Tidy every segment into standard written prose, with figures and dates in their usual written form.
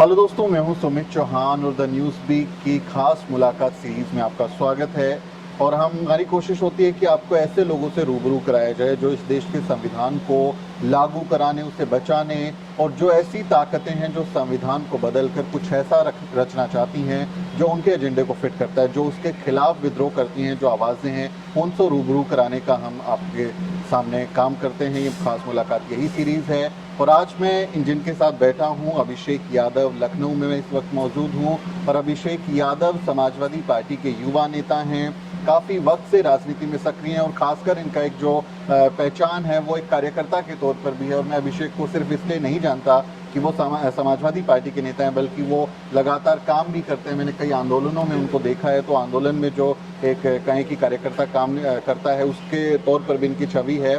Hello दोस्तों, मैं हूं सुमित चौहान और द न्यूज़ वीक की खास मुलाकात सीरीज़ में आपका स्वागत है। और हमारी कोशिश होती है कि आपको ऐसे लोगों से रूबरू कराया जाए जो इस देश के संविधान को लागू कराने, उसे बचाने, और जो ऐसी ताकतें हैं जो संविधान को बदल कर कुछ ऐसा रचना चाहती हैं जो उनके एजेंडे को फिट करता है, जो उसके खिलाफ विद्रोह करती हैं, जो आवाज़ें हैं, उनसे रूबरू कराने का हम आपके सामने काम करते हैं। ये खास मुलाकात यही सीरीज़ है। और आज मैं जिनके साथ बैठा हूं, अभिषेक यादव, लखनऊ में मैं इस वक्त मौजूद हूं। और अभिषेक यादव समाजवादी पार्टी के युवा नेता हैं, काफ़ी वक्त से राजनीति में सक्रिय हैं और खासकर इनका एक जो पहचान है वो एक कार्यकर्ता के तौर पर भी है। और मैं अभिषेक को सिर्फ इसलिए नहीं जानता कि वो समाजवादी पार्टी के नेता हैं, बल्कि वो लगातार काम भी करते हैं। मैंने कई आंदोलनों में उनको देखा है, तो आंदोलन में जो एक कहीं की कार्यकर्ता काम करता है उसके तौर पर भी इनकी छवि है।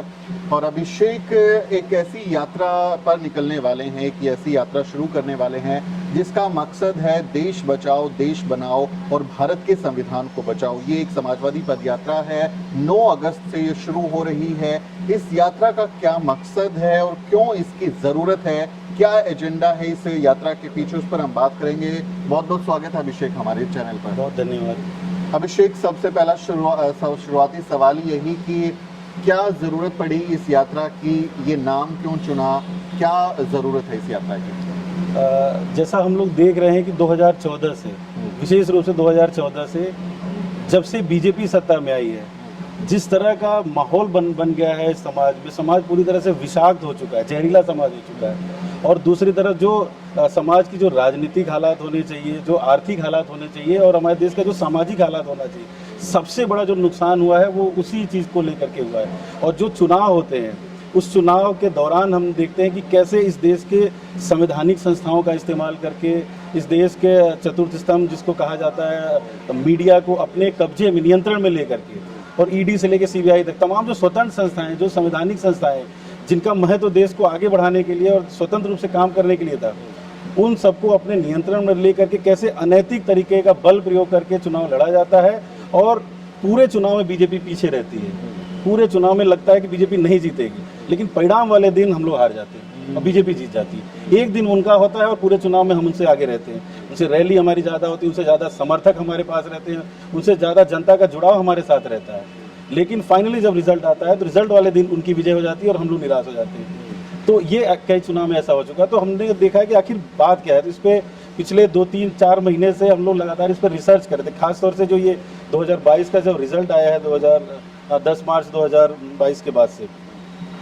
और अभिषेक एक ऐसी यात्रा पर निकलने वाले हैं, एक ऐसी यात्रा शुरू करने वाले हैं जिसका मकसद है देश बचाओ देश बनाओ और भारत के संविधान को बचाओ। ये एक समाजवादी पदयात्रा है, 9 अगस्त से ये शुरू हो रही है। इस यात्रा का क्या मकसद है और क्यों इसकी ज़रूरत है, क्या एजेंडा है इस यात्रा के पीछे, उस पर हम बात करेंगे। बहुत बहुत स्वागत है अभिषेक हमारे चैनल पर। बहुत धन्यवाद अभिषेक, सबसे पहला शुरुआती सवाल यही कि क्या ज़रूरत पड़ी इस यात्रा की, ये नाम क्यों चुना, क्या ज़रूरत है इस यात्रा की? जैसा हम लोग देख रहे हैं कि 2014 से, विशेष रूप से 2014 से जब से बीजेपी सत्ता में आई है, जिस तरह का माहौल बन गया है समाज में, समाज पूरी तरह से विषाक्त हो चुका है, जहरीला समाज हो चुका है। और दूसरी तरफ जो समाज की जो राजनीतिक हालात होने चाहिए, जो आर्थिक हालात होने चाहिए और हमारे देश का जो सामाजिक हालात होना चाहिए, सबसे बड़ा जो नुकसान हुआ है वो उसी चीज़ को लेकर के हुआ है। और जो चुनाव होते हैं, उस चुनाव के दौरान हम देखते हैं कि कैसे इस देश के संवैधानिक संस्थाओं का इस्तेमाल करके, इस देश के चतुर्थ स्तंभ जिसको कहा जाता है, मीडिया को अपने कब्जे में, नियंत्रण में लेकर के, और ईडी से लेकर सीबीआई तक तमाम जो स्वतंत्र संस्थाएं, जो संवैधानिक संस्थाएं जिनका महत्व देश को आगे बढ़ाने के लिए और स्वतंत्र रूप से काम करने के लिए था, उन सबको अपने नियंत्रण में लेकर के कैसे अनैतिक तरीके का बल प्रयोग करके चुनाव लड़ा जाता है। और पूरे चुनाव में बीजेपी पीछे रहती है, पूरे चुनाव में लगता है कि बीजेपी नहीं जीतेगी, लेकिन परिणाम वाले दिन हम लोग हार जाते हैं और बीजेपी जीत जाती है। एक दिन उनका होता है और पूरे चुनाव में हम उनसे आगे रहते हैं, उनसे रैली हमारी ज़्यादा होती है, उनसे ज़्यादा समर्थक हमारे पास रहते हैं, उनसे ज़्यादा जनता का जुड़ाव हमारे साथ रहता है। लेकिन फाइनली जब रिजल्ट आता है तो रिजल्ट वाले दिन उनकी विजय हो जाती है और हम लोग निराश हो जाते हैं। तो ये कई चुनाव में ऐसा हो चुका है। तो हमने देखा है कि आखिर बात क्या है। तो इस पर पिछले 2-3-4 महीने से हम लोग लगातार इस पर रिसर्च कर रहे थे। खासतौर से जो ये 2022 का जब रिजल्ट आया है 10 मार्च 2022 के बाद से,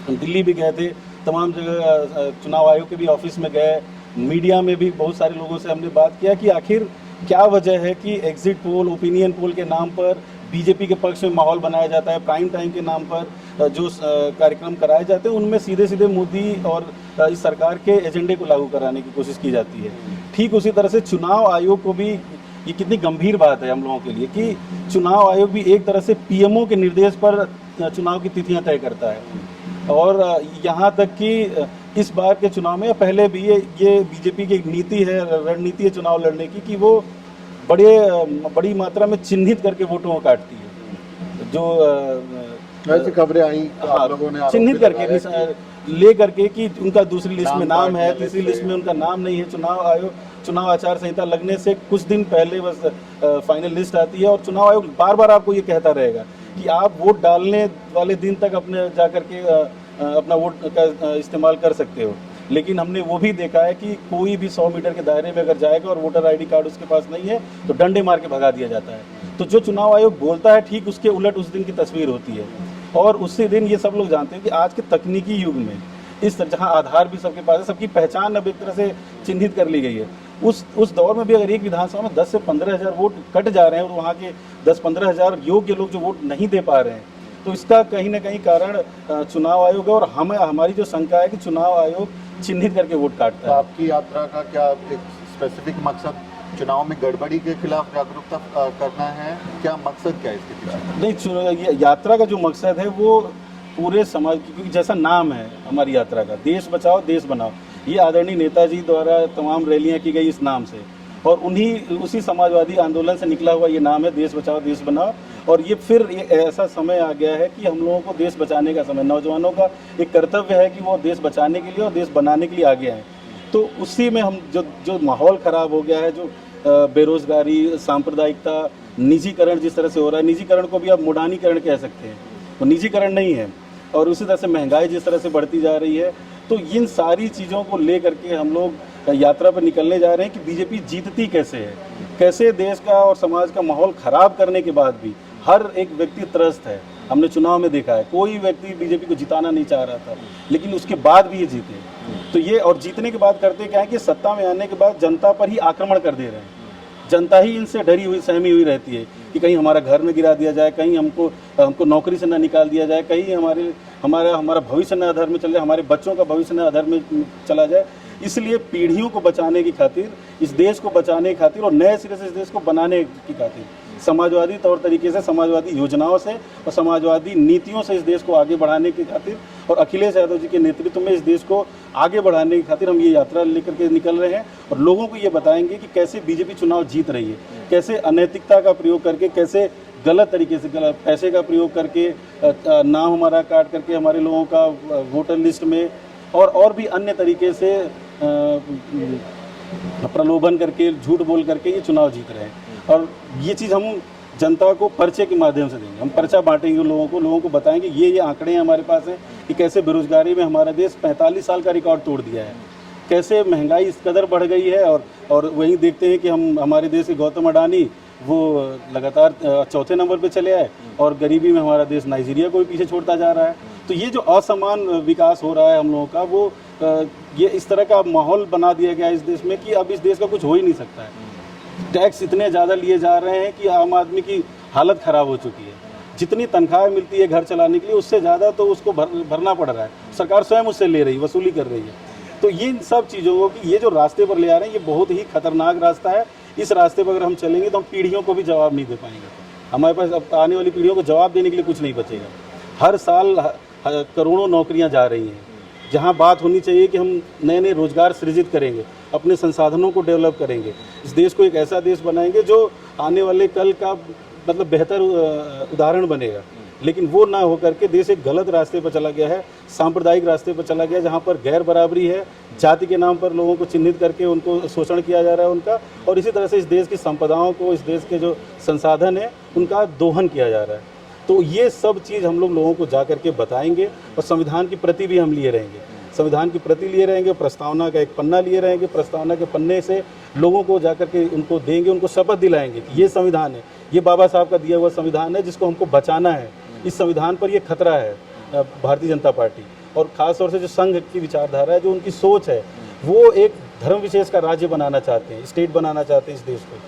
हम दिल्ली भी गए थे, तमाम जगह चुनाव आयोग के भी ऑफिस में गए, मीडिया में भी बहुत सारे लोगों से हमने बात किया कि आखिर क्या वजह है कि एग्जिट पोल, ओपिनियन पोल के नाम पर बीजेपी के पक्ष में माहौल बनाया जाता है, प्राइम टाइम के नाम पर जो कार्यक्रम कराए जाते हैं उनमें सीधे सीधे मोदी और इस सरकार के एजेंडे को लागू कराने की कोशिश की जाती है। ठीक उसी तरह से चुनाव आयोग को भी, ये कितनी गंभीर बात है हम लोगों के लिए कि चुनाव आयोग भी एक तरह से पीएमओ के निर्देश पर चुनाव की तिथियां तय करता है। और यहाँ तक कि इस बार के चुनाव में, पहले भी ये बीजेपी की एक नीति है, रणनीति है चुनाव लड़ने की, कि वो बड़ी मात्रा में चिन्हित करके वोटों को काटती है। जो ऐसी खबरें आई, हाँ, लोगों ने चिन्हित करके ले करके कि उनका दूसरी लिस्ट में नाम है, तीसरी लिस्ट में उनका नाम नहीं है। चुनाव आयोग, चुनाव आचार संहिता लगने से कुछ दिन पहले बस फाइनल लिस्ट आती है और चुनाव आयोग बार बार आपको ये कहता रहेगा कि आप वोट डालने वाले दिन तक अपने जाकर के अपना वोट का इस्तेमाल कर सकते हो। लेकिन हमने वो भी देखा है कि कोई भी 100 मीटर के दायरे में अगर जाएगा और वोटर आईडी कार्ड उसके पास नहीं है तो डंडे मार के भगा दिया जाता है। तो जो चुनाव आयोग बोलता है ठीक उसके उलट उस दिन की तस्वीर होती है। और उसी दिन ये सब लोग जानते हैं कि आज के तकनीकी युग में, इस जहाँ आधार भी सबके पास है, सबकी पहचान अब एक तरह से चिन्हित कर ली गई है, उस दौर में भी अगर एक विधानसभा में 10 से 15 हज़ार वोट कट जा रहे हैं और वहाँ के 10-15 हज़ार योग्य लोग जो वोट नहीं दे पा रहे हैं, तो इसका कहीं ना कहीं कारण चुनाव आयोग है। और हमारी जो शंका है कि चुनाव आयोग चिन्हित करके वोट काटता है। आपकी यात्रा का क्या एक स्पेसिफिक मकसद चुनाव में गड़बड़ी के खिलाफ जागरूकता करना है, क्या मकसद क्या है इसके पीछे? नहीं, यात्रा का जो मकसद है वो पूरे समाज, क्योंकि जैसा नाम है हमारी यात्रा का, देश बचाओ देश बनाओ, ये आदरणीय नेताजी द्वारा तमाम रैलियां की गई इस नाम से, और उसी समाजवादी आंदोलन से निकला हुआ ये नाम है, देश बचाओ देश बनाओ। और ये फिर ऐसा समय आ गया है कि हम लोगों को देश बचाने का समय, नौजवानों का एक कर्तव्य है कि वो देश बचाने के लिए और देश बनाने के लिए आगे आए। तो उसी में हम जो माहौल ख़राब हो गया है, जो बेरोज़गारी, सांप्रदायिकता, निजीकरण जिस तरह से हो रहा है, निजीकरण को भी आप मुडानीकरण कह सकते हैं, वो निजीकरण नहीं है। और उसी तरह से महंगाई जिस तरह से बढ़ती जा रही है, तो इन सारी चीज़ों को ले करके हम लोग यात्रा पर निकलने जा रहे हैं कि बीजेपी जीतती कैसे है, कैसे देश का और समाज का माहौल ख़राब करने के बाद भी हर एक व्यक्ति त्रस्त है। हमने चुनाव में देखा है, कोई व्यक्ति बीजेपी को जिताना नहीं चाह रहा था, लेकिन उसके बाद भी ये जीते। तो ये और जीतने के बाद करते क्या है कि सत्ता में आने के बाद जनता पर ही आक्रमण कर दे रहे हैं। जनता ही इनसे डरी हुई, सहमी हुई रहती है कि कहीं हमारा घर में गिरा दिया जाए, कहीं हमको नौकरी से ना निकाल दिया जाए, कहीं हमारा भविष्य न अधर में चले जाए, हमारे बच्चों का भविष्य न अधर में चला जाए। इसलिए पीढ़ियों को बचाने की खातिर, इस देश को बचाने की खातिर और नए सिरे से इस देश को बनाने की खातिर समाजवादी तौर तरीके से, समाजवादी योजनाओं से और समाजवादी नीतियों से इस देश को आगे बढ़ाने की खातिर और अखिलेश यादव जी के नेतृत्व में इस देश को आगे बढ़ाने की खातिर हम ये यात्रा लेकर के निकल रहे हैं और लोगों को ये बताएंगे कि कैसे बीजेपी चुनाव जीत रही है, कैसे अनैतिकता का प्रयोग करके, कैसे गलत तरीके से गलत पैसे का प्रयोग करके, नाम हमारा काट करके हमारे लोगों का वोटर लिस्ट में और भी अन्य तरीके से प्रलोभन करके, झूठ बोल करके ये चुनाव जीत रहे हैं। और ये चीज़ हम जनता को पर्चे के माध्यम से देंगे, हम पर्चा बांटेंगे लोगों को बताएंगे ये आंकड़े हमारे पास हैं कि कैसे बेरोजगारी में हमारा देश 45 साल का रिकॉर्ड तोड़ दिया है, कैसे महंगाई इस कदर बढ़ गई है। और वहीं देखते हैं कि हमारे देश के गौतम अडानी वो लगातार चौथे नंबर पे चले आए और गरीबी में हमारा देश नाइजीरिया को भी पीछे छोड़ता जा रहा है। तो ये जो असमान विकास हो रहा है हम लोगों का, वो ये इस तरह का माहौल बना दिया गया है इस देश में कि अब इस देश का कुछ हो ही नहीं सकता है। टैक्स इतने ज़्यादा लिए जा रहे हैं कि आम आदमी की हालत ख़राब हो चुकी है। जितनी तनख्वाह मिलती है घर चलाने के लिए, उससे ज़्यादा तो उसको भरना पड़ रहा है, सरकार स्वयं उससे ले रही, वसूली कर रही है। तो ये सब चीज़ों को कि ये जो रास्ते पर ले आ रहे हैं, ये बहुत ही खतरनाक रास्ता है। इस रास्ते पर अगर हम चलेंगे तो हम पीढ़ियों को भी जवाब नहीं दे पाएंगे। हमारे पास अब आने वाली पीढ़ियों को जवाब देने के लिए कुछ नहीं बचेगा। हर साल करोड़ों नौकरियां जा रही हैं, जहां बात होनी चाहिए कि हम नए नए रोजगार सृजित करेंगे, अपने संसाधनों को डेवलप करेंगे, इस देश को एक ऐसा देश बनाएंगे जो आने वाले कल का मतलब बेहतर उदाहरण बनेगा। लेकिन वो ना होकर के देश एक गलत रास्ते पर चला गया है, सांप्रदायिक रास्ते पर चला गया, जहाँ पर गैर बराबरी है, जाति के नाम पर लोगों को चिन्हित करके उनको शोषण किया जा रहा है उनका, और इसी तरह से इस देश की संपदाओं को, इस देश के जो संसाधन है उनका दोहन किया जा रहा है। तो ये सब चीज़ हम लोगों को जा करके बताएंगे और संविधान की प्रति भी हम लिए रहेंगे, संविधान की प्रति लिए रहेंगे, प्रस्तावना का एक पन्ना लिए रहेंगे, प्रस्तावना के पन्ने से लोगों को जा करके उनको देंगे, उनको शपथ दिलाएंगे कि ये संविधान है, ये बाबा साहब का दिया हुआ संविधान है जिसको हमको बचाना है। इस संविधान पर ये खतरा है भारतीय जनता पार्टी, और ख़ास तौर से जो संघ की विचारधारा है, जो उनकी सोच है, वो एक धर्म विशेष का राज्य बनाना चाहते हैं, स्टेट बनाना चाहते हैं इस देश को।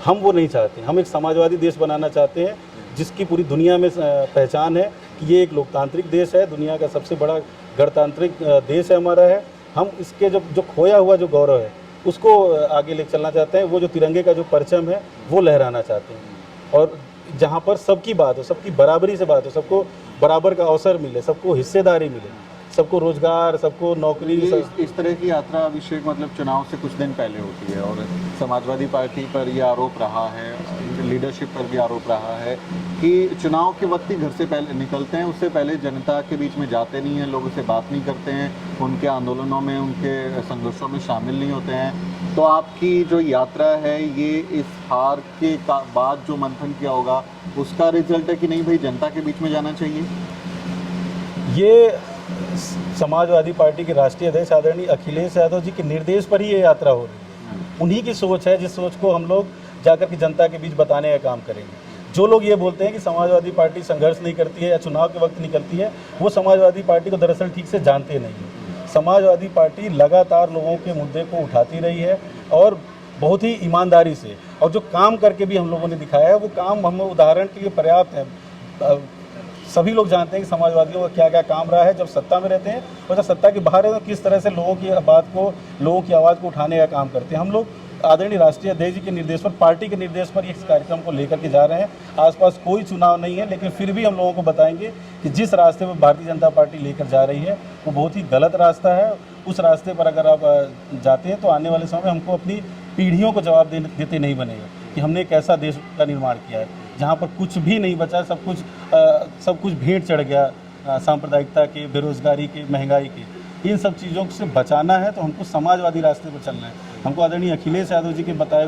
हम वो नहीं चाहते, हम एक समाजवादी देश बनाना चाहते हैं जिसकी पूरी दुनिया में पहचान है कि ये एक लोकतांत्रिक देश है, दुनिया का सबसे बड़ा गणतांत्रिक देश है हमारा है। हम इसके जो खोया हुआ जो गौरव है उसको आगे ले चलना चाहते हैं, वो जो तिरंगे का जो परचम है वो लहराना चाहते हैं, और जहाँ पर सबकी बात हो, सबकी बराबरी से बात हो, सबको बराबर का अवसर मिले, सबको हिस्सेदारी मिले, सबको रोजगार, सबको नौकरी। इस तरह की यात्रा अभिषेक मतलब चुनाव से कुछ दिन पहले होती है, और समाजवादी पार्टी पर यह आरोप रहा है, लीडरशिप पर भी आरोप रहा है कि चुनाव के वक्त ही घर से पहले निकलते हैं, उससे पहले जनता के बीच में जाते नहीं हैं, लोगों से बात नहीं करते हैं, उनके आंदोलनों में, उनके संघर्षों में शामिल नहीं होते हैं। तो आपकी जो यात्रा है ये इस हार के बाद जो मंथन किया होगा उसका रिजल्ट है कि नहीं भाई जनता के बीच में जाना चाहिए? ये समाजवादी पार्टी के राष्ट्रीय अध्यक्ष आदरणीय अखिलेश यादव जी के निर्देश पर ही ये यात्रा हो रही है। उन्हीं की सोच है, जिस सोच को हम लोग जाकर के जनता के बीच बताने का काम करेंगे। जो लोग ये बोलते हैं कि समाजवादी पार्टी संघर्ष नहीं करती है या चुनाव के वक्त निकलती है, वो समाजवादी पार्टी को दरअसल ठीक से जानते नहीं हैं। समाजवादी पार्टी लगातार लोगों के मुद्दे को उठाती रही है और बहुत ही ईमानदारी से, और जो काम करके भी हम लोगों ने दिखाया है वो काम हम उदाहरण के लिए पर्याप्त है। सभी लोग जानते हैं कि समाजवादियों का क्या क्या काम रहा है जब सत्ता में रहते हैं, और जब सत्ता के बाहर रहते हैं किस तरह से लोगों की बात को, लोगों की आवाज़ को उठाने का काम करते हैं। हम लोग आदरणीय राष्ट्रीय अध्यक्ष जी के निर्देश पर, पार्टी के निर्देश पर इस कार्यक्रम को लेकर के जा रहे हैं। आसपास कोई चुनाव नहीं है, लेकिन फिर भी हम लोगों को बताएंगे कि जिस रास्ते पर भारतीय जनता पार्टी लेकर जा रही है वो बहुत ही गलत रास्ता है। उस रास्ते पर अगर आप जाते हैं तो आने वाले समय में हमको अपनी पीढ़ियों को जवाब देते नहीं बनेगा कि हमने एक ऐसा देश का निर्माण किया है जहाँ पर कुछ भी नहीं बचा, सब कुछ भेंट चढ़ गया सांप्रदायिकता के, बेरोजगारी के, महंगाई के। इन सब चीज़ों से बचाना है तो हमको समाजवादी रास्ते पर चलना है। हमको आदरणीय अखिलेश यादव जी के बनाए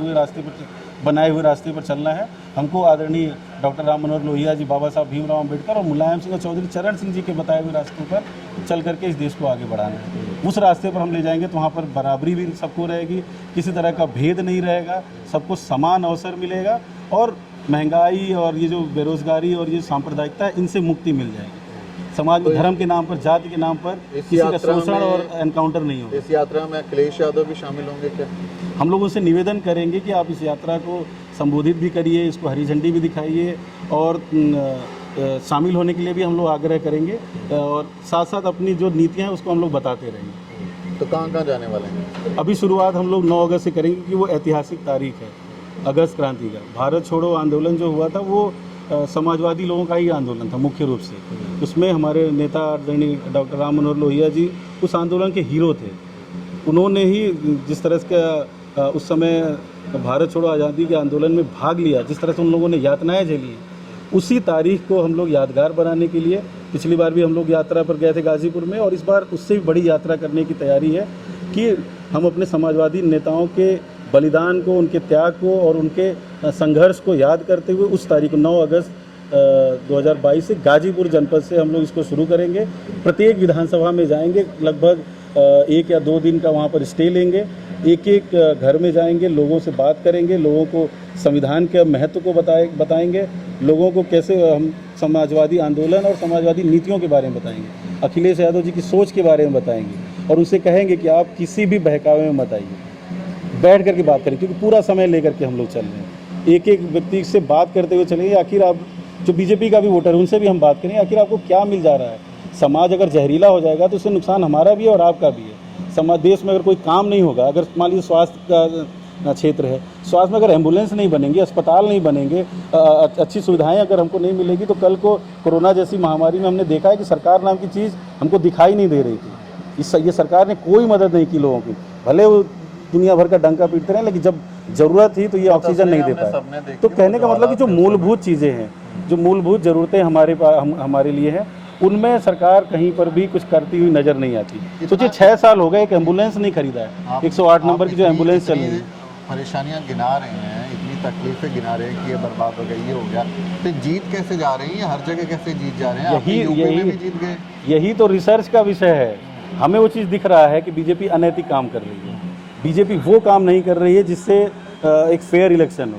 हुए रास्ते पर चलना है। हमको आदरणीय डॉक्टर राम मनोहर लोहिया जी, बाबा साहब भीमराव अम्बेडकर और मुलायम सिंह और चौधरी चरण सिंह जी के बताए हुए रास्तों पर चल करके इस देश को आगे बढ़ाना है। उस रास्ते पर हम ले जाएंगे तो वहाँ पर बराबरी भी सबको रहेगी, किसी तरह का भेद नहीं रहेगा, सबको समान अवसर मिलेगा और महंगाई और ये जो बेरोजगारी और ये सांप्रदायिकता है, इनसे मुक्ति मिल जाएगी। समाज में धर्म के नाम पर, जाति के नाम पर किसी का शोषण और एनकाउंटर नहीं होगा। इस यात्रा में अखिलेश यादव भी शामिल होंगे क्या? हम लोग उनसे निवेदन करेंगे कि आप इस यात्रा को संबोधित भी करिए, इसको हरी झंडी भी दिखाइए और शामिल होने के लिए भी हम लोग आग्रह करेंगे और साथ साथ अपनी जो नीतियाँ हैं उसको हम लोग बताते रहेंगे। तो कहाँ जाने वाले हैं? अभी शुरुआत हम लोग 9 अगस्त से करेंगे कि वो ऐतिहासिक तारीख है, अगस्त क्रांति का। भारत छोड़ो आंदोलन जो हुआ था वो समाजवादी लोगों का ही आंदोलन था मुख्य रूप से। उसमें हमारे नेता आदरणीय डॉक्टर राम मनोहर लोहिया जी उस आंदोलन के हीरो थे। उन्होंने ही जिस तरह से उस समय भारत छोड़ो आज़ादी के आंदोलन में भाग लिया, जिस तरह से उन लोगों ने यातनाएं झेली, उसी तारीख को हम लोग यादगार बनाने के लिए पिछली बार भी हम लोग यात्रा पर गए थे गाज़ीपुर में, और इस बार उससे भी बड़ी यात्रा करने की तैयारी है कि हम अपने समाजवादी नेताओं के बलिदान को, उनके त्याग को और उनके संघर्ष को याद करते हुए उस तारीख 9 अगस्त 2022 से गाजीपुर जनपद से हम लोग इसको शुरू करेंगे। प्रत्येक विधानसभा में जाएंगे, लगभग 1 या 2 दिन का वहाँ पर स्टे लेंगे, एक घर में जाएंगे, लोगों से बात करेंगे, लोगों को संविधान के महत्व को बताएंगे, लोगों को कैसे हम समाजवादी आंदोलन और समाजवादी नीतियों के बारे में बताएंगे, अखिलेश यादव जी की सोच के बारे में बताएंगे और उनसे कहेंगे कि आप किसी भी बहकावे में मत आइए, बैठ करके बात करें, क्योंकि पूरा समय लेकर के हम लोग चल रहे हैं। एक व्यक्ति से बात करते हुए चलेंगे, आखिर आप जो बीजेपी का भी वोटर है उनसे भी हम बात करेंगे, आखिर आपको क्या मिल जा रहा है। समाज अगर जहरीला हो जाएगा तो उससे नुकसान हमारा भी है और आपका भी है। समाज देश में अगर कोई काम नहीं होगा, अगर मान लीजिए स्वास्थ्य का क्षेत्र है, स्वास्थ्य में अगर एम्बुलेंस नहीं बनेंगे, अस्पताल नहीं बनेंगे, अच्छी सुविधाएं अगर हमको नहीं मिलेगी, तो कल को कोरोना जैसी महामारी में हमने देखा है कि सरकार नाम की चीज़ हमको दिखाई नहीं दे रही थी। ये सरकार ने कोई मदद नहीं की लोगों की, भले वो दुनिया भर का डंका पीटते रहे, लेकिन जब ज़रूरत थी तो ये ऑक्सीजन नहीं दे पाए। तो कहने का मतलब कि जो मूलभूत चीज़ें हैं, जो मूलभूत ज़रूरतें हमारे लिए हैं, उनमें सरकार कहीं पर भी कुछ करती हुई नज़र नहीं आती। सोचिए 6 साल हो गए, एक एम्बुलेंस नहीं खरीदा है। 108 नंबर की जो एम्बुलेंस चल रही है, परेशानियां गिना रहे हैं, इतनी तकलीफें गिना रहे हैं कि ये बर्बाद हो गया, ये हो गया, तो जीत कैसे जा रही है? हर जगह कैसे जीत जा रहे हैं? यूपी में भी जीत गए। यही तो रिसर्च का विषय है। हमें वो चीज़ दिख रहा है कि बीजेपी अनैतिक काम कर रही है। बीजेपी वो काम नहीं कर रही है जिससे एक फेयर इलेक्शन हो।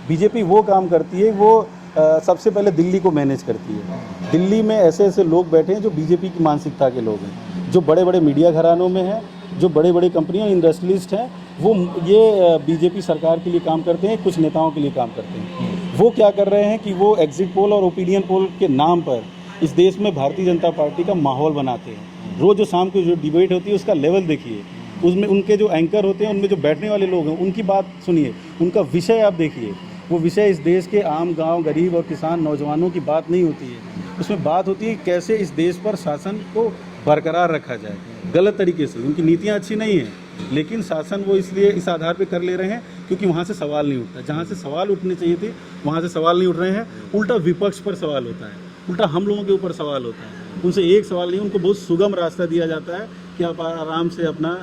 बीजेपी वो काम करती है, वो सबसे पहले दिल्ली को मैनेज करती है। दिल्ली में ऐसे ऐसे लोग बैठे हैं जो बीजेपी की मानसिकता के लोग हैं, जो बड़े बड़े मीडिया घरानों में हैं, जो बड़े बड़े कंपनियां, इंडस्ट्रियलिस्ट हैं, वो ये बीजेपी सरकार के लिए काम करते हैं, कुछ नेताओं के लिए काम करते हैं। वो क्या कर रहे हैं कि वो एग्जिट पोल और ओपिनियन पोल के नाम पर इस देश में भारतीय जनता पार्टी का माहौल बनाते हैं। रोज़ जो शाम को जो डिबेट होती है उसका लेवल देखिए, उसमें उनके जो एंकर होते हैं, उनमें जो बैठने वाले लोग हैं, उनकी बात सुनिए, उनका विषय आप देखिए। वो विषय इस देश के आम गांव, गरीब और किसान नौजवानों की बात नहीं होती है। उसमें बात होती है कैसे इस देश पर शासन को बरकरार रखा जाए गलत तरीके से। उनकी नीतियाँ अच्छी नहीं हैं, लेकिन शासन वो इसलिए इस आधार पर कर ले रहे हैं क्योंकि वहाँ से सवाल नहीं उठता। जहाँ से सवाल उठने चाहिए थे वहाँ से सवाल नहीं उठ रहे हैं, उल्टा विपक्ष पर सवाल होता है, उल्टा हम लोगों के ऊपर सवाल होता है। उनसे एक सवाल नहीं, उनको बहुत सुगम रास्ता दिया जाता है कि आप आराम से अपना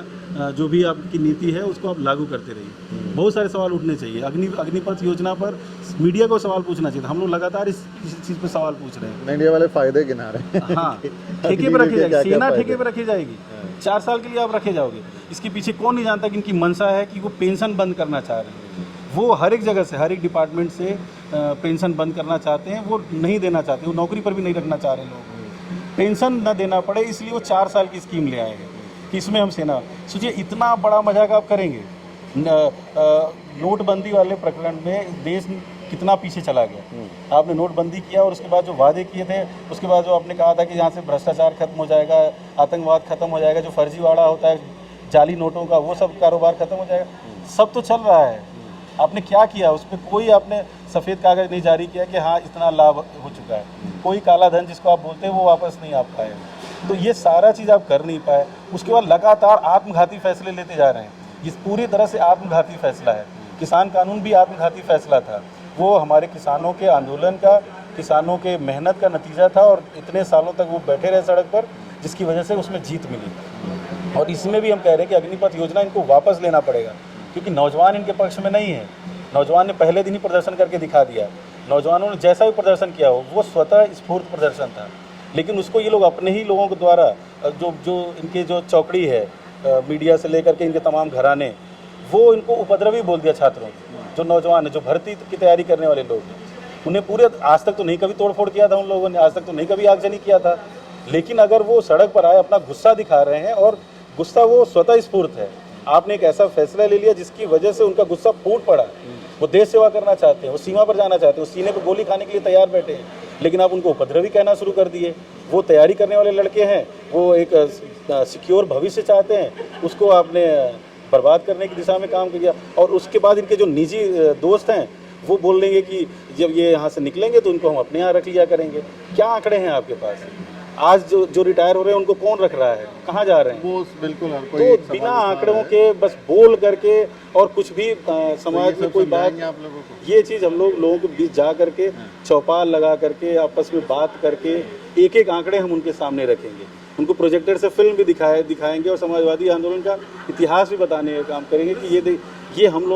जो भी आपकी नीति है उसको आप लागू करते रहिए। बहुत सारे सवाल उठने चाहिए। अग्निपथ योजना पर मीडिया को सवाल पूछना चाहिए। हम लोग लगातार इस चीज़ पे सवाल पूछ रहे हैं। मीडिया वाले फायदे गिना रहे हैं। हाँ, ठेके पर रखी जाएगी, सेना ठेके पर रखी जाएगी, 4 साल के लिए आप रखे जाओगे। इसके पीछे कौन नहीं जानता कि इनकी मंशा है कि वो पेंशन बंद करना चाह रहे हैं। वो हर एक जगह से, हर एक डिपार्टमेंट से पेंशन बंद करना चाहते हैं, वो नहीं देना चाहते, वो नौकरी पर भी नहीं रखना चाह रहे लोग। पेंशन न देना पड़े इसलिए वो 4 साल की स्कीम ले आए हैं कि इसमें हम सेना। सोचिए इतना बड़ा मजाक आप करेंगे। नोटबंदी वाले प्रकरण में देश कितना पीछे चला गया। आपने नोटबंदी किया और उसके बाद जो वादे किए थे, उसके बाद जो आपने कहा था कि यहाँ से भ्रष्टाचार खत्म हो जाएगा, आतंकवाद खत्म हो जाएगा, जो फर्जीवाड़ा होता है जाली नोटों का, वो सब कारोबार खत्म हो जाएगा। सब तो चल रहा है। आपने क्या किया? उस पर कोई आपने सफ़ेद कागज़ नहीं जारी किया कि हाँ इतना लाभ हो चुका है। कोई काला धन जिसको आप बोलते हैं वो वापस नहीं आ पाए। तो ये सारा चीज़ आप कर नहीं पाए। उसके बाद लगातार आत्मघाती फैसले लेते जा रहे हैं। ये पूरी तरह से आत्मघाती फैसला है। किसान कानून भी आत्मघाती फैसला था। वो हमारे किसानों के आंदोलन का, किसानों के मेहनत का नतीजा था और इतने सालों तक वो बैठे रहे सड़क पर, जिसकी वजह से उसमें जीत मिली। और इसमें भी हम कह रहे हैं कि अग्निपथ योजना इनको वापस लेना पड़ेगा, क्योंकि नौजवान इनके पक्ष में नहीं है। नौजवान ने पहले दिन ही प्रदर्शन करके दिखा दिया। नौजवानों ने जैसा भी प्रदर्शन किया हो वो स्वतः स्फूर्त प्रदर्शन था, लेकिन उसको ये लोग अपने ही लोगों के द्वारा जो इनके जो चौकड़ी है, मीडिया से लेकर के इनके तमाम घराने, वो इनको उपद्रवी बोल दिया। छात्रों को, जो नौजवान है, जो भर्ती की तैयारी करने वाले लोग हैं, उन्हें पूरे आज तक तो नहीं कभी तोड़फोड़ किया था उन लोगों ने, आज तक तो नहीं कभी आगजनी किया था, लेकिन अगर वो सड़क पर आए अपना गुस्सा दिखा रहे हैं, और गुस्सा वो स्वतः स्फूर्त है। आपने एक ऐसा फैसला ले लिया जिसकी वजह से उनका गुस्सा फूट पड़ा। वो देश सेवा करना चाहते हैं, वो सीमा पर जाना चाहते हैं, वो सीने पर गोली खाने के लिए तैयार बैठे हैं, लेकिन आप उनको उपद्रवी कहना शुरू कर दिए। वो तैयारी करने वाले लड़के हैं, वो एक सिक्योर भविष्य चाहते हैं, उसको आपने बर्बाद करने की दिशा में काम किया। और उसके बाद इनके जो निजी दोस्त हैं वो बोल देंगे कि जब ये यहाँ से निकलेंगे तो इनको हम अपने यहाँ रख लिया करेंगे। क्या आंकड़े हैं आपके पास? आज जो रिटायर हो रहे हैं उनको कौन रख रहा है, कहाँ जा रहे हैं? वो बिल्कुल हर कोई तो एक बिना सवाल उठा आंकड़ों रहा है। के बस बोल करके और कुछ भी समाज तो में ये कोई सब बात, समझाएंगे आप लोगों को? ये चीज़ हम लोगों के बीच जा करके चौपाल लगा करके आपस में बात करके एक एक आंकड़े हम उनके सामने रखेंगे, उनको प्रोजेक्टर से फिल्म भी दिखाएंगे और समाजवादी आंदोलन का इतिहास भी बताने का काम करेंगे कि ये हम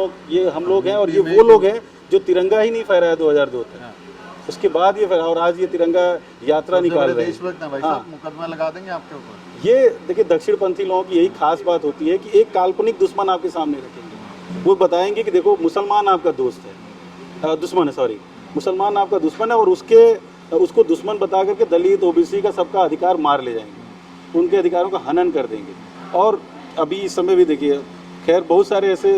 लोग हैं और ये वो लोग हैं जो तिरंगा ही नहीं फहराया 2002 तक। उसके बाद ये फहरा, और आज ये तिरंगा यात्रा निकाल रहे हैं। देशभक्त ना भाई साहब, मुकदमा लगा देंगे आपके ऊपर। ये देखिए, दक्षिणपंथी लोगों की यही खास बात होती है कि एक काल्पनिक दुश्मन आपके सामने रखेंगे। वो बताएंगे कि देखो मुसलमान आपका दोस्त है, दुश्मन है, सॉरी, मुसलमान आपका दुश्मन है, और उसको दुश्मन बता करके दलित, ओबीसी का सबका अधिकार मार ले जाएंगे, उनके अधिकारों का हनन कर देंगे। और अभी इस समय भी देखिए, खैर बहुत सारे ऐसे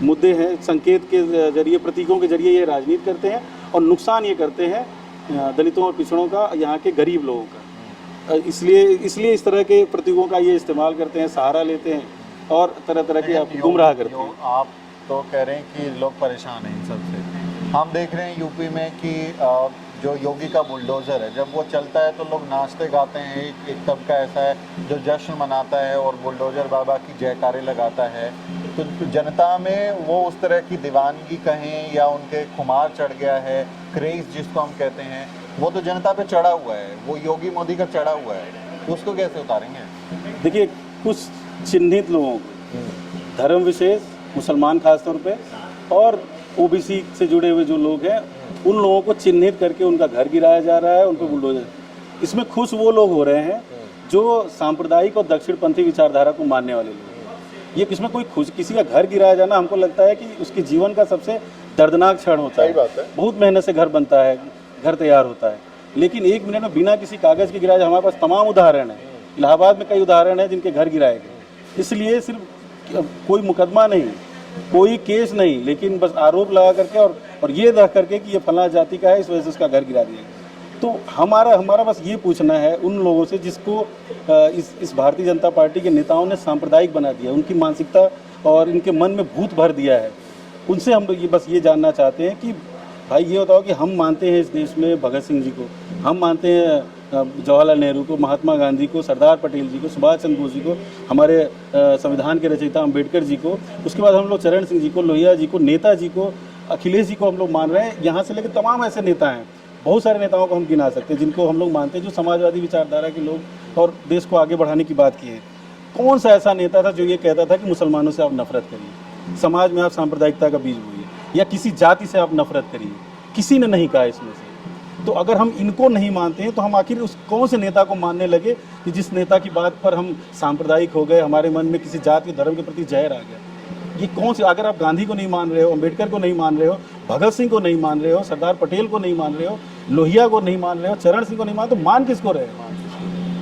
मुद्दे हैं, संकेत के जरिए, प्रतीकों के जरिए ये राजनीति करते हैं और नुकसान ये करते हैं दलितों और पिछड़ों का, यहाँ के गरीब लोगों का। इसलिए इस तरह के प्रतीकों का ये इस्तेमाल करते हैं, सहारा लेते हैं और तरह तरह के आप गुमराह करते हैं। आप तो कह रहे हैं कि लोग परेशान हैं इन सब से। हम देख रहे हैं यूपी में कि जो योगी का बुलडोज़र है, जब वो चलता है तो लोग नाचते गाते हैं। एक तबका ऐसा है जो जश्न मनाता है और बुलडोज़र बाबा की जयकारे लगाता है। तो जनता में वो उस तरह की दीवानगी कहें या उनके खुमार चढ़ गया है, क्रेज़ जिसको हम कहते हैं, वो तो जनता पे चढ़ा हुआ है, वो योगी मोदी का चढ़ा हुआ है, तो उसको कैसे उतारेंगे? देखिए, कुछ चिन्हित लोगों को, धर्म विशेष, मुसलमान खास तौर पे, और ओबीसी से जुड़े हुए जो लोग हैं, उन लोगों को चिन्हित करके उनका घर गिराया जा रहा है, उन पर बुलडोजर। इसमें खुश वो लोग हो रहे हैं जो सांप्रदायिक और दक्षिणपंथी विचारधारा को मानने वाले लोग। ये इसमें कोई खुश, किसी का घर गिराया जाना हमको लगता है कि उसके जीवन का सबसे दर्दनाक क्षण होता है। सही बात है। बहुत मेहनत से घर बनता है, घर तैयार होता है, लेकिन एक मिनट में बिना किसी कागज़ के गिराया, हमारे पास तमाम उदाहरण हैं। इलाहाबाद में कई उदाहरण हैं जिनके घर गिराए गए। इसलिए सिर्फ कोई मुकदमा नहीं, कोई केस नहीं, लेकिन बस आरोप लगा करके और ये रख करके कि ये फला जाति का है, इस वजह से उसका घर गिरा दिया गया। तो हमारा बस ये पूछना है उन लोगों से जिसको इस भारतीय जनता पार्टी के नेताओं ने सांप्रदायिक बना दिया, उनकी मानसिकता और इनके मन में भूत भर दिया है, उनसे हम बस ये जानना चाहते हैं कि भाई ये बताओ कि हम मानते हैं इस देश में भगत सिंह जी को, हम मानते हैं जवाहरलाल नेहरू को, महात्मा गांधी को, सरदार पटेल जी को, सुभाष चंद्र बोस जी को, हमारे संविधान के रचयिता अम्बेडकर जी को, उसके बाद हम लोग चरण सिंह जी को, लोहिया जी को, नेताजी को, अखिलेश जी को हम लोग मान रहे हैं। यहाँ से लेकर तमाम ऐसे नेता हैं, बहुत सारे नेताओं को हम गिना सकते हैं जिनको हम लोग मानते हैं, जो समाजवादी विचारधारा के लोग और देश को आगे बढ़ाने की बात की है। कौन सा ऐसा नेता था जो ये कहता था कि मुसलमानों से आप नफरत करिए, समाज में आप सांप्रदायिकता का बीज बोइए, या किसी जाति से आप नफरत करिए? किसी ने नहीं कहा इसमें से। तो अगर हम इनको नहीं मानते हैं तो हम आखिर उस कौन से नेता को मानने लगे कि जिस नेता की बात पर हम सांप्रदायिक हो गए, हमारे मन में किसी जाति धर्म के प्रति जहर आ गया? ये कौन से, अगर आप गांधी को नहीं मान रहे हो, अम्बेडकर को नहीं मान रहे हो, भगत सिंह को नहीं मान रहे हो, सरदार पटेल को नहीं मान रहे हो, लोहिया को नहीं मान रहे हो, चरण सिंह को नहीं मान, तो मान किसको रहे?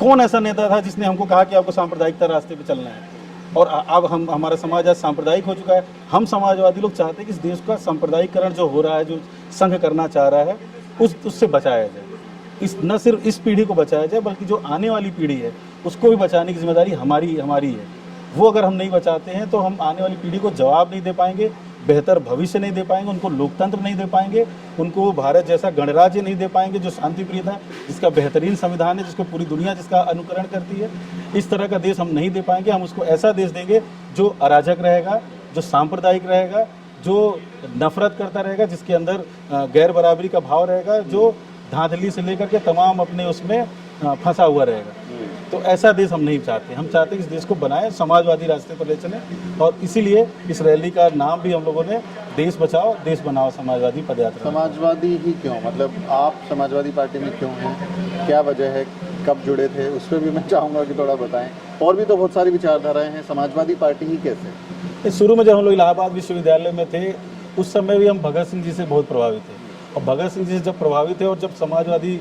कौन ऐसा नेता था जिसने हमको कहा कि आपको सांप्रदायिकता रास्ते पे चलना है? और अब हमारा समाज आज सांप्रदायिक हो चुका है। हम समाजवादी लोग चाहते हैं कि इस देश का सांप्रदायिकरण जो हो रहा है, जो संघ करना चाह रहा है, उससे बचाया जाए। न सिर्फ इस पीढ़ी को बचाया जाए, बल्कि जो आने वाली पीढ़ी है उसको भी बचाने की जिम्मेदारी हमारी है। वो अगर हम नहीं बचाते हैं तो हम आने वाली पीढ़ी को जवाब नहीं दे पाएंगे, बेहतर भविष्य नहीं दे पाएंगे, उनको लोकतंत्र नहीं दे पाएंगे, उनको भारत जैसा गणराज्य नहीं दे पाएंगे जो शांतिप्रिय था, जिसका बेहतरीन संविधान है, जिसको पूरी दुनिया जिसका अनुकरण करती है। इस तरह का देश हम नहीं दे पाएंगे। हम उसको ऐसा देश देंगे जो अराजक रहेगा, जो सांप्रदायिक रहेगा, जो नफरत करता रहेगा, जिसके अंदर गैर बराबरी का भाव रहेगा, जो धांधली से लेकर के तमाम अपने उसमें फंसा हुआ रहेगा। तो ऐसा देश हम नहीं चाहते। हम चाहते हैं कि इस देश को बनाएं, समाजवादी रास्ते पर ले चलें, और इसीलिए इस रैली का नाम भी हम लोगों ने देश बचाओ देश बनाओ समाजवादी पदयात्रा। समाजवादी ही क्यों, मतलब आप समाजवादी पार्टी में क्यों हैं, क्या वजह है, कब जुड़े थे, उस पर भी मैं चाहूँगा कि थोड़ा बताएं। और भी तो बहुत सारी विचारधाराएं हैं, समाजवादी पार्टी ही कैसे? शुरू में जब हम लोग इलाहाबाद विश्वविद्यालय में थे, उस समय भी हम भगत सिंह जी से बहुत प्रभावित थे, और भगत सिंह जी से जब प्रभावित थे और जब समाजवादी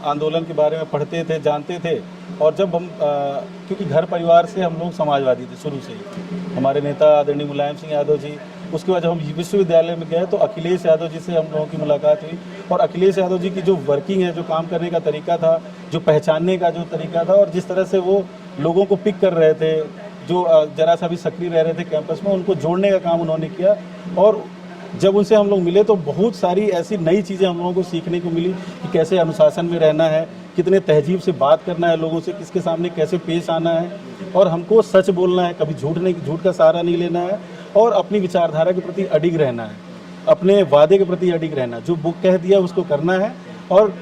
आंदोलन के बारे में पढ़ते थे, जानते थे, और जब हम क्योंकि घर परिवार से हम लोग समाजवादी थे शुरू से ही, हमारे नेता आदरणीय मुलायम सिंह यादव जी, उसके बाद जब हम विश्वविद्यालय में गए तो अखिलेश यादव जी से हम लोगों की मुलाकात हुई, और अखिलेश यादव जी की जो वर्किंग है, जो काम करने का तरीका था, जो पहचानने का जो तरीका था, और जिस तरह से वो लोगों को पिक कर रहे थे, जो जरा सा भी सक्रिय रह रहे थे कैंपस में, उनको जोड़ने का काम उन्होंने किया। और जब उनसे हम लोग मिले तो बहुत सारी ऐसी नई चीज़ें हम लोगों को सीखने को मिली कि कैसे अनुशासन में रहना है, कितने तहजीब से बात करना है लोगों से, किसके सामने कैसे पेश आना है, और हमको सच बोलना है, कभी झूठ का सहारा नहीं लेना है, और अपनी विचारधारा के प्रति अडिग रहना है, अपने वादे के प्रति अडिग रहना, जो बुक कह दिया उसको करना है, और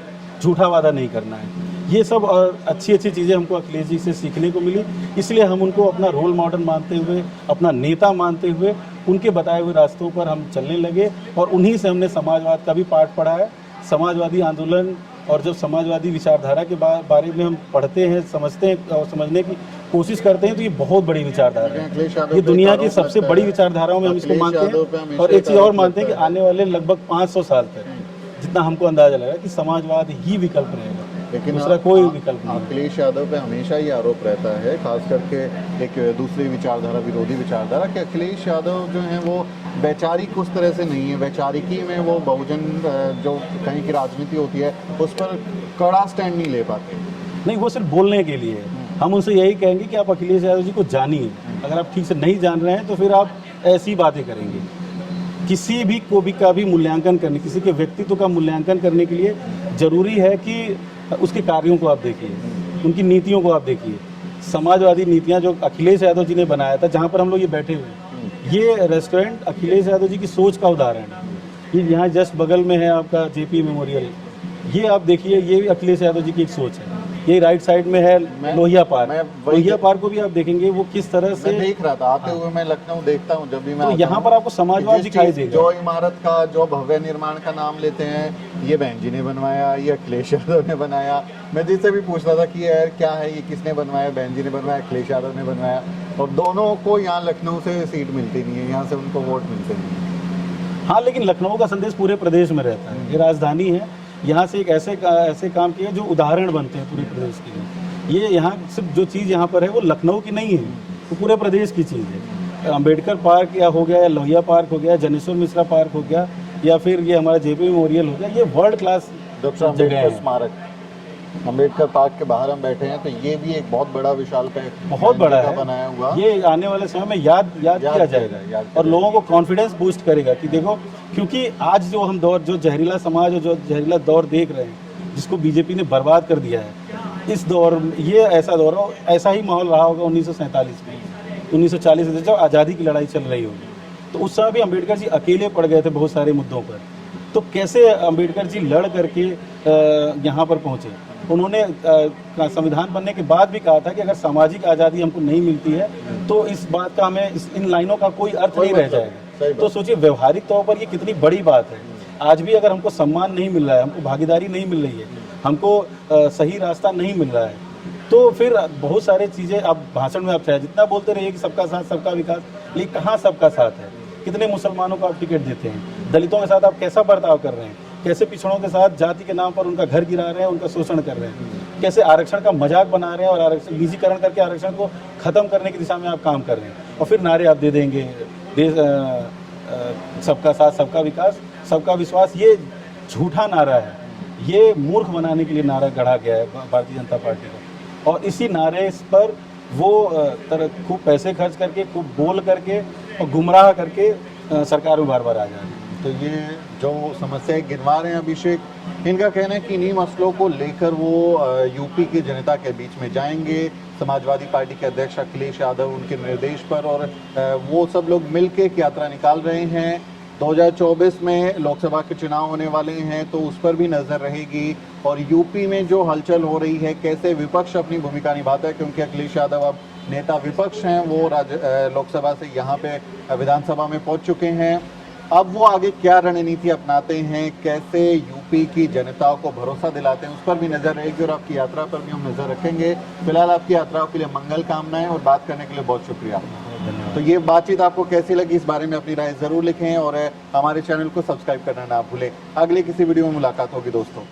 झूठा वादा नहीं करना है। ये सब और अच्छी अच्छी चीज़ें हमको अखिलेश जी से सीखने को मिली, इसलिए हम उनको अपना रोल मॉडल मानते हुए, अपना नेता मानते हुए, उनके बताए हुए रास्तों पर हम चलने लगे, और उन्हीं से हमने समाजवाद का भी पाठ पढ़ा है। समाजवादी आंदोलन और जब समाजवादी विचारधारा के बारे में हम पढ़ते हैं, समझते हैं और समझने की कोशिश करते हैं, तो ये बहुत बड़ी विचारधारा है। ये दुनिया की सबसे बड़ी विचारधाराओं में हम इसको मानते हैं, और एक चीज़ और मानते हैं कि आने वाले लगभग 500 साल तक, जितना हमको अंदाजा लगा, कि समाजवाद ही विकल्प रहेगा, लेकिन दूसरा कोई विकल्प नहीं। अखिलेश यादव पे हमेशा ही आरोप रहता है, खास करके एक दूसरी विचारधारा, विरोधी विचारधारा, कि अखिलेश यादव जो हैं वो वैचारिक उस तरह से नहीं है। वैचारिकी में वो बहुजन जो कहीं की राजनीति होती है उस पर कड़ा स्टैंड नहीं ले पाते। नहीं, वो सिर्फ बोलने के लिए है। हम उनसे यही कहेंगे कि आप अखिलेश यादव जी को जानिए। अगर आप ठीक से नहीं जान रहे हैं तो फिर आप ऐसी बातें करेंगे। किसी भी का भी मूल्यांकन करने, किसी के व्यक्तित्व का मूल्यांकन करने के लिए ज़रूरी है कि उसके कार्यों को आप देखिए, उनकी नीतियों को आप देखिए। समाजवादी नीतियां जो अखिलेश यादव जी ने बनाया था, जहां पर हम लोग ये बैठे हुए हैं, ये रेस्टोरेंट अखिलेश यादव जी की सोच का उदाहरण है। ये यहाँ जस्ट बगल में है आपका जेपी मेमोरियल, ये आप देखिए, ये भी अखिलेश यादव जी की एक सोच है। ये राइट साइड में है लोहिया पार्क। लोहिया पार्क को भी आप देखेंगे वो किस तरह से, मैं देख रहा था आते हुए, मैं लखनऊ देखता हूँ जब भी मैं, तो यहाँ पर आपको समाजवाद दिखाई देगा। जो इमारत का, जो भव्य निर्माण का नाम लेते हैं, ये बहन जी ने बनवाया, ये अखिलेश यादव ने बनाया। मैं जिससे भी पूछ रहा था कि यार क्या है ये, किसने बनवाया, बहन जी ने बनवाया, अखिलेश यादव ने बनवाया, और दोनों को यहाँ लखनऊ से सीट मिलती नहीं है, यहाँ से उनको वोट मिलते नहीं है। हाँ, लेकिन लखनऊ का संदेश पूरे प्रदेश में रहता है। ये राजधानी है, यहाँ से एक ऐसे काम किए जो उदाहरण बनते हैं पूरे प्रदेश के लिए। ये यहाँ सिर्फ जो चीज़ यहाँ पर है वो लखनऊ की नहीं है, वो पूरे प्रदेश की चीज़ है। अम्बेडकर पार्क या हो गया, या लोहिया पार्क हो गया, जनेश्वर मिश्रा पार्क हो गया, या फिर ये हमारा जेपी मेमोरियल हो गया, ये वर्ल्ड क्लास जगह है। स्मारक अम्बेडकर पार्क के बाहर हम बैठे हैं, तो ये भी एक बहुत बड़ा विशाल बहुत बड़ा है बनाया हुआ। ये आने वाले समय में याद किया जाएगा, और लोगों को कॉन्फिडेंस बूस्ट करेगा कि देखो, क्योंकि आज जो हम दौर, जो जहरीला समाज और जो जहरीला दौर देख रहे हैं, जिसको बीजेपी ने बर्बाद कर दिया है, इस दौर, ये ऐसा दौर हो, ऐसा ही माहौल रहा होगा 1947 में, 1940 में जब आज़ादी की लड़ाई चल रही होगी। तो उस समय भी अम्बेडकर जी अकेले पड़ गए थे बहुत सारे मुद्दों पर। तो कैसे अम्बेडकर जी लड़ करके यहाँ पर पहुँचे। उन्होंने संविधान बनने के बाद भी कहा था कि अगर सामाजिक आज़ादी हमको नहीं मिलती है तो इस बात का, हमें इन लाइनों का कोई अर्थ नहीं रह जाएगा। तो सोचिए, व्यवहारिक तौर पर ये कितनी बड़ी बात है। आज भी अगर हमको सम्मान नहीं मिल रहा है, हमको भागीदारी नहीं मिल रही है, हमको सही रास्ता नहीं मिल रहा है, तो फिर बहुत सारी चीज़ें आप भाषण में आप चाहे जितना बोलते रहिए कि सबका साथ सबका विकास, लेकिन कहाँ सबका साथ है। कितने मुसलमानों को आप टिकट देते हैं, दलितों के साथ आप कैसा बर्ताव कर रहे हैं, कैसे पिछड़ों के साथ जाति के नाम पर उनका घर गिरा रहे हैं, उनका शोषण कर रहे हैं, कैसे आरक्षण का मजाक बना रहे हैं और आरक्षण निजीकरण करके आरक्षण को खत्म करने की दिशा में आप काम कर रहे हैं। और फिर नारे आप दे देंगे, सबका साथ सबका विकास सबका विश्वास। ये झूठा नारा है, ये मूर्ख बनाने के लिए नारा गढ़ा गया है भारतीय जनता पार्टी को। और इसी नारे पर वो खूब पैसे खर्च करके, खूब बोल करके और गुमराह करके सरकार में बार बार आ जा रही है। तो ये जो समस्याएं गिनवा रहे हैं अभिषेक, इनका कहना है कि इन्हीं मसलों को लेकर वो यूपी की जनता के बीच में जाएंगे, समाजवादी पार्टी के अध्यक्ष अखिलेश यादव उनके निर्देश पर, और वो सब लोग मिलकर एक यात्रा निकाल रहे हैं। 2024 में लोकसभा के चुनाव होने वाले हैं तो उस पर भी नजर रहेगी। और यूपी में जो हलचल हो रही है, कैसे विपक्ष अपनी भूमिका निभाता है, क्योंकि अखिलेश यादव अब नेता विपक्ष हैं, वो लोकसभा से यहाँ पे विधानसभा में पहुंच चुके हैं। अब वो आगे क्या रणनीति अपनाते हैं, कैसे यूपी की जनता को भरोसा दिलाते हैं, उस पर भी नजर रहेगी और आपकी यात्रा पर भी हम नजर रखेंगे। फिलहाल आपकी यात्राओं के लिए मंगल कामनाएं और बात करने के लिए बहुत शुक्रिया। तो ये बातचीत आपको कैसी लगी, इस बारे में अपनी राय जरूर लिखें और हमारे चैनल को सब्सक्राइब करना ना भूलें। अगले किसी वीडियो में मुलाकात होगी दोस्तों।